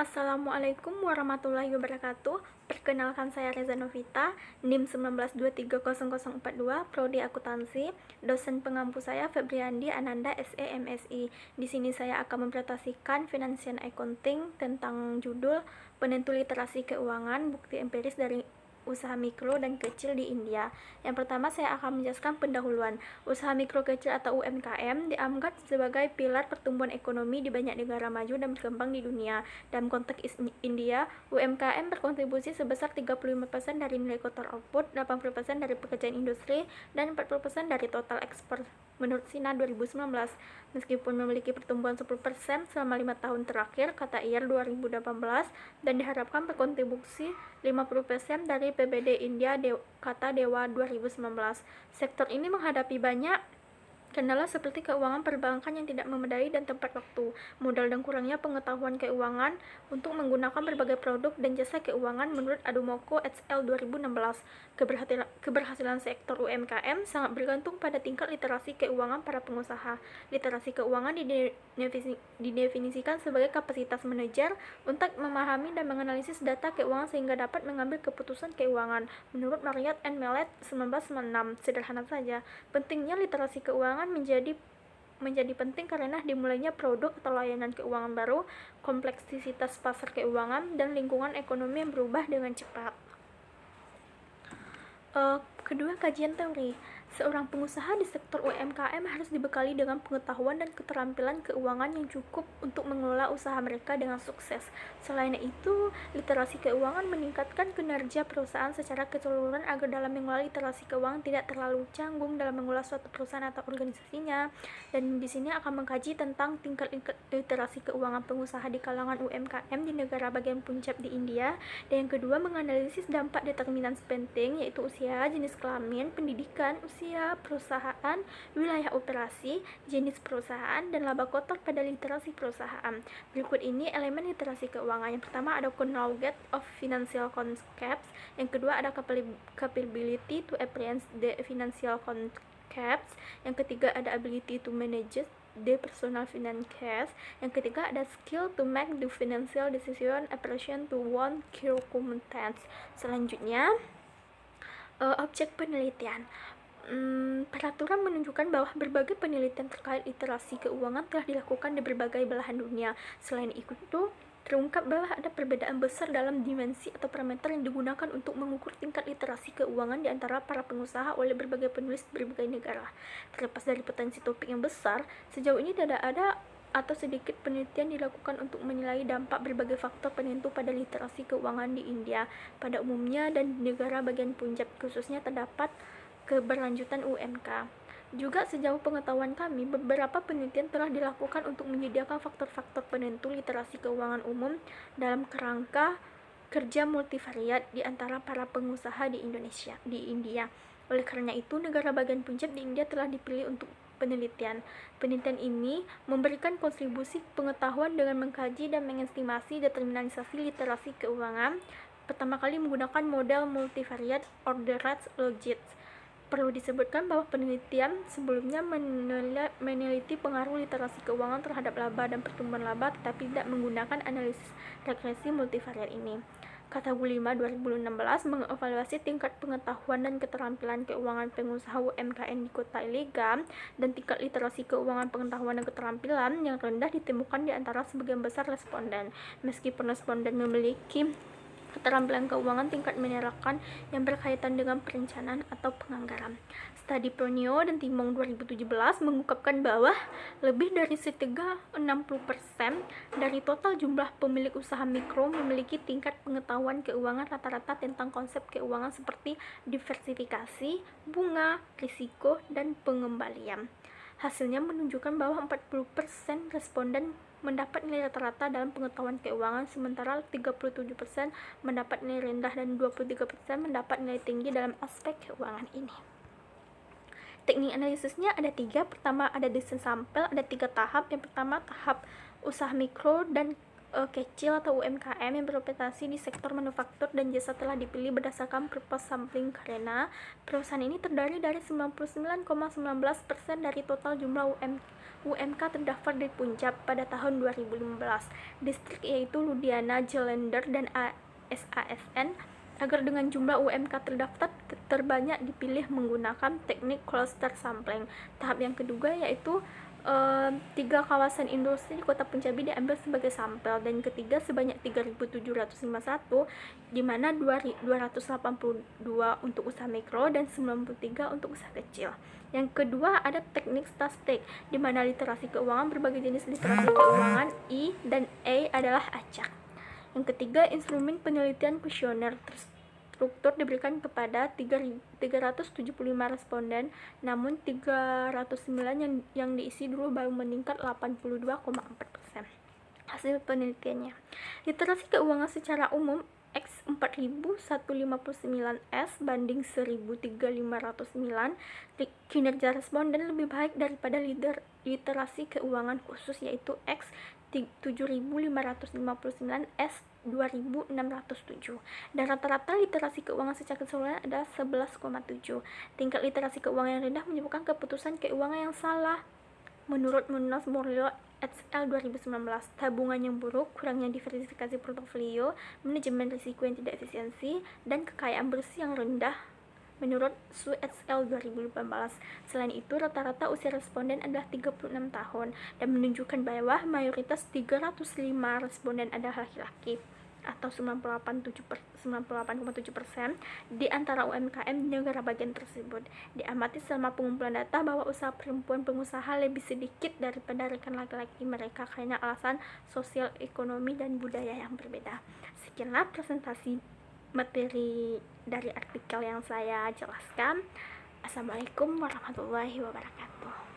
Assalamualaikum warahmatullahi wabarakatuh. Perkenalkan, saya Reza Novita, NIM 19230042, Prodi Akuntansi. Dosen pengampu saya Febriandi Ananda SE MSI. Di sini saya akan mempresentasikan Financial Accounting tentang judul Penentu Literasi Keuangan, Bukti Empiris dari Usaha Mikro dan Kecil di India. Yang pertama, saya akan menjelaskan pendahuluan. Usaha mikro kecil atau UMKM dianggap sebagai pilar pertumbuhan ekonomi di banyak negara maju dan berkembang di dunia. Dalam konteks India, UMKM berkontribusi sebesar 35% dari nilai total output, 80% dari pekerjaan industri, dan 40% dari total ekspor menurut SINA 2019. Meskipun memiliki pertumbuhan 10% selama 5 tahun terakhir, kata IAR 2018, dan diharapkan berkontribusi 50% dari PBD India, kata Dewa 2019. Sektor ini menghadapi banyak kendala seperti keuangan perbankan yang tidak memadai dan tepat waktu, modal dan kurangnya pengetahuan keuangan untuk menggunakan berbagai produk dan jasa keuangan menurut Adumoko et al. 2016. Keberhasilan sektor UMKM sangat bergantung pada tingkat literasi keuangan para pengusaha. Literasi keuangan didefinisikan sebagai kapasitas manajer untuk memahami dan menganalisis data keuangan sehingga dapat mengambil keputusan keuangan. Menurut Marriott and Mellett 1996, sederhana saja, pentingnya literasi keuangan menjadi penting karena dimulainya produk atau layanan keuangan baru, kompleksitas pasar keuangan, dan lingkungan ekonomi yang berubah dengan cepat. Kedua, kajian teori. Seorang pengusaha di sektor UMKM harus dibekali dengan pengetahuan dan keterampilan keuangan yang cukup untuk mengelola usaha mereka dengan sukses. Selain itu, literasi keuangan meningkatkan kinerja perusahaan secara keseluruhan agar dalam mengelola literasi keuangan tidak terlalu canggung dalam mengelola suatu perusahaan atau organisasinya. Dan di sini akan mengkaji tentang tingkat literasi keuangan pengusaha di kalangan UMKM di negara bagian Punjab di India. Dan yang kedua, menganalisis dampak determinan penting, yaitu usia, jenis kelamin, pendidikan, usia perusahaan, wilayah operasi, jenis perusahaan, dan laba kotor pada literasi perusahaan. Berikut ini elemen literasi keuangan. Yang pertama ada knowledge of financial concepts. Yang kedua ada capability to apprehend the financial concepts. Yang ketiga ada ability to manage the personal finances. Yang ketiga ada skill to make the financial decision, application to one circumstance. Selanjutnya objek penelitian. Peraturan menunjukkan bahwa berbagai penelitian terkait literasi keuangan telah dilakukan di berbagai belahan dunia. Selain itu, terungkap bahwa ada perbedaan besar dalam dimensi atau parameter yang digunakan untuk mengukur tingkat literasi keuangan di antara para pengusaha oleh berbagai penulis di berbagai negara. Terlepas dari potensi topik yang besar, sejauh ini tidak ada atau sedikit penelitian dilakukan untuk menilai dampak berbagai faktor penentu pada literasi keuangan di India pada umumnya dan di negara bagian Punjab khususnya terdapat keberlanjutan UMK. Juga sejauh pengetahuan kami, beberapa penelitian telah dilakukan untuk menyediakan faktor-faktor penentu literasi keuangan umum dalam kerangka kerja multivariat di antara para pengusaha di India. Oleh karena itu, negara bagian Punjab di India telah dipilih untuk penelitian. Penelitian ini memberikan kontribusi pengetahuan dengan mengkaji dan mengestimasi determinasi literasi keuangan. Pertama kali menggunakan model multivariate ordered logics. Perlu disebutkan bahwa penelitian sebelumnya meneliti pengaruh literasi keuangan terhadap laba dan pertumbuhan laba, tetapi tidak menggunakan analisis regresi multivariat ini. Kategori 5 2016 mengevaluasi tingkat pengetahuan dan keterampilan keuangan pengusaha UMKM di kota ilegal, dan tingkat literasi keuangan pengetahuan dan keterampilan yang rendah ditemukan di antara sebagian besar responden. Meskipun responden memiliki keterampilan keuangan tingkat menyerahkan yang berkaitan dengan perencanaan atau penganggaran. Studi Pronio dan Timong 2017 mengungkapkan bahwa lebih dari setengah 60% dari total jumlah pemilik usaha mikro memiliki tingkat pengetahuan keuangan rata-rata tentang konsep keuangan seperti diversifikasi, bunga, risiko, dan pengembalian. Hasilnya menunjukkan bahwa 40% responden mendapat nilai rata-rata dalam pengetahuan keuangan, sementara 37% mendapat nilai rendah dan 23% mendapat nilai tinggi dalam aspek keuangan ini. Teknik analisisnya ada 3. Pertama ada desain sampel, ada 3 tahap. Yang pertama tahap usaha mikro dan kecil atau UMKM yang beroperasi di sektor manufaktur dan jasa telah dipilih berdasarkan purpose sampling karena perusahaan ini terdiri dari 99,19% dari total jumlah UMK terdaftar di Punjab pada tahun 2015 distrik, yaitu Ludhiana, Jalandhar, dan SASN. Agar dengan jumlah UMK terdaftar terbanyak dipilih menggunakan teknik cluster sampling. Tahap yang kedua yaitu 3 kawasan industri di kota Punjabi diambil sebagai sampel, dan ketiga sebanyak 3.751, di mana 282 untuk usaha mikro dan 93 untuk usaha kecil. Yang kedua ada teknik statistik, di mana literasi keuangan, berbagai jenis literasi keuangan I dan A adalah acak. Yang ketiga, instrumen penelitian kuesioner terstruktur diberikan kepada 375 responden, namun 309 yang diisi dulu baru meningkat 82,4%. Hasil penelitiannya, literasi keuangan secara umum X 4159S banding 1.3509, kinerja responden lebih baik daripada literasi keuangan khusus yaitu X 7.559S 2.607, dan rata-rata literasi keuangan secara keseluruhan adalah 11,7. Tingkat literasi keuangan yang rendah menyebabkan keputusan keuangan yang salah. Menurut Munoz Borloo et al. 2019, tabungan yang buruk, kurangnya diversifikasi portofolio, manajemen risiko yang tidak efisiensi, dan kekayaan bersih yang rendah menurut Su et al. 2018. Selain itu, rata-rata usia responden adalah 36 tahun dan menunjukkan bahwa mayoritas 305 responden adalah laki-laki atau 98,7% di antara UMKM di negara bagian tersebut. Diamati selama pengumpulan data bahwa usaha perempuan pengusaha lebih sedikit daripada rekan laki-laki mereka karena alasan sosial, ekonomi, dan budaya yang berbeda. Sekianlah presentasi materi dari artikel yang saya jelaskan. Assalamualaikum warahmatullahi wabarakatuh.